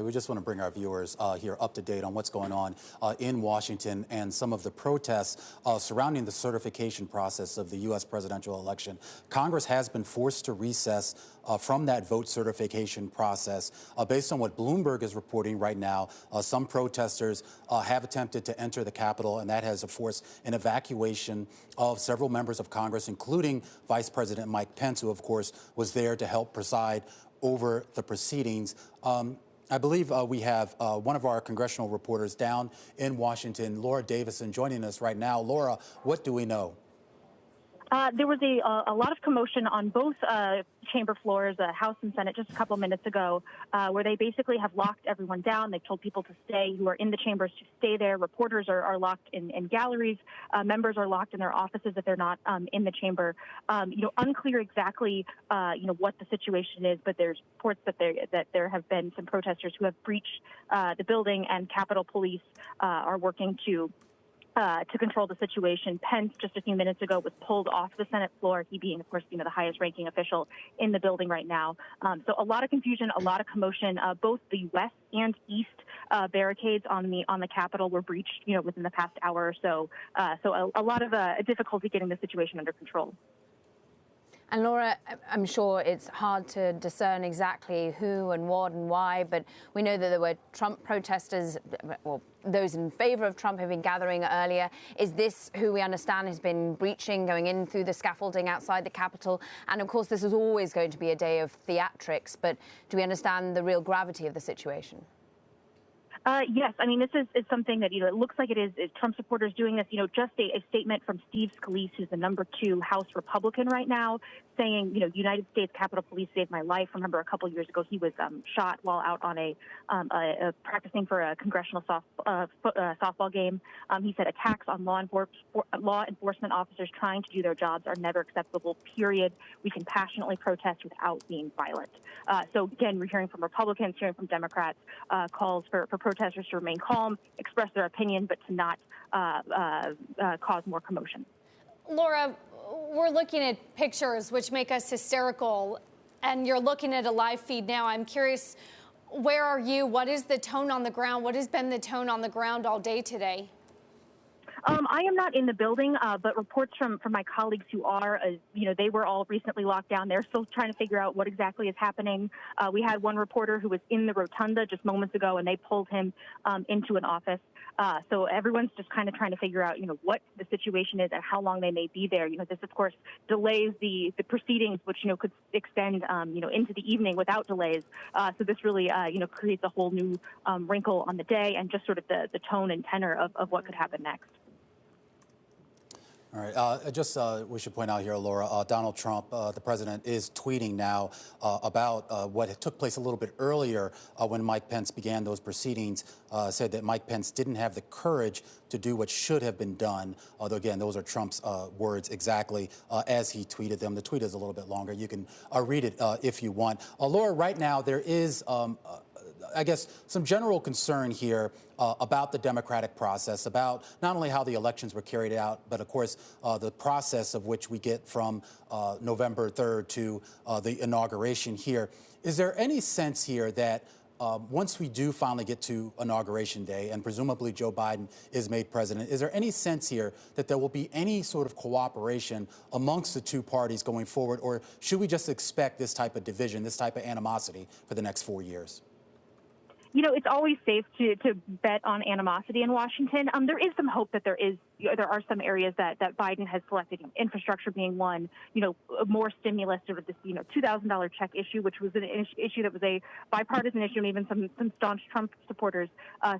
We just want to bring our viewers here up to date on what's going on in Washington and some of the protests surrounding the certification process of the U.S. presidential election. Congress has been forced to recess from that vote certification process. Based on what Bloomberg is reporting right now, some protesters have attempted to enter the Capitol, and that has forced an evacuation of several members of Congress, including Vice President Mike Pence, who, of course, was there to help preside over the proceedings. I believe we have one of our congressional reporters down in Washington, Laura Davison, joining us right now. Laura, what do we know? There was a lot of commotion on both chamber floors, House and Senate, just a couple minutes ago, where they basically have locked everyone down. They've told people to stay who are in the chambers to stay there. Reporters are locked in galleries. Members are locked in their offices if they're not in the chamber. Unclear exactly, what the situation is, but there's reports that there have been some protesters who have breached the building, and Capitol Police are working to control the situation. Pence, just a few minutes ago, was pulled off the Senate floor, he being, of course, the highest-ranking official in the building right now. So a lot of confusion, a lot of commotion. Both the west and east barricades on the Capitol were breached, within the past hour or so. So a lot of difficulty getting the situation under control. And Laura, I'm sure it's hard to discern exactly who and what and why, but we know that there were Trump protesters, well, those in favor of Trump have been gathering earlier. Is this who we understand has been breaching, going in through the scaffolding outside the Capitol? And of course, this is always going to be a day of theatrics, but do we understand the real gravity of the situation? Yes, I mean, this is something that, it looks like it is Trump supporters doing this. Just a statement from Steve Scalise, who's the #2 House Republican right now, saying, United States Capitol Police saved my life. Remember, a couple years ago, he was shot while out on practicing for a congressional softball game. He said attacks on law enforcement officers trying to do their jobs are never acceptable, period. We can passionately protest without being violent. So again, we're hearing from Republicans, hearing from Democrats, calls for protesters to remain calm, express their opinion, but to not cause more commotion. Laura, we're looking at pictures which make us hysterical, and you're looking at a live feed now. I'm curious, where are you? What is the tone on the ground? What has been the tone on the ground all day today? I am not in the building, but reports from my colleagues who are, they were all recently locked down. They're still trying to figure out what exactly is happening. We had one reporter who was in the rotunda just moments ago, and they pulled him into an office. So everyone's just kind of trying to figure out, what the situation is and how long they may be there. This, of course, delays the proceedings, which, could extend, into the evening without delays. So this really, creates a whole new wrinkle on the day and just sort of the tone and tenor of what could happen next. All right. We should point out here, Laura, Donald Trump, the president, is tweeting now about what took place a little bit earlier when Mike Pence began those proceedings, said that Mike Pence didn't have the courage to do what should have been done. Although, again, those are Trump's words exactly as he tweeted them. The tweet is a little bit longer. You can read it if you want. Laura, right now there is I guess, some general concern here about the democratic process, about not only how the elections were carried out, but, of course, the process of which we get from November 3rd to the inauguration here. Is there any sense here that once we do finally get to Inauguration Day and presumably Joe Biden is made president, is there any sense here that there will be any sort of cooperation amongst the two parties going forward, or should we just expect this type of division, this type of animosity for the next 4 years? It's always safe to bet on animosity in Washington. There is some hope that there are some areas that Biden has selected, infrastructure being one, more stimulus, sort of this, $2,000 check issue, which was an issue that was a bipartisan issue, and even some staunch Trump supporters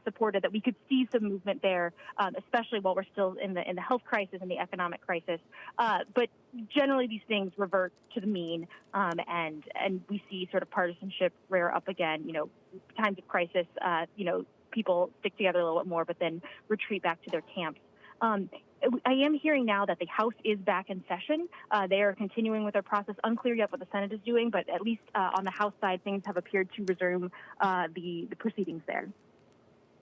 supported, that we could see some movement there, especially while we're still in the health crisis and the economic crisis. But generally, these things revert to the mean, and we see sort of partisanship rear up again. Times of crisis, people stick together a little bit more, but then retreat back to their camps. I am hearing now that the House is back in session. They are continuing with their process. Unclear yet what the Senate is doing, but at least on the House side, things have appeared to resume the proceedings there.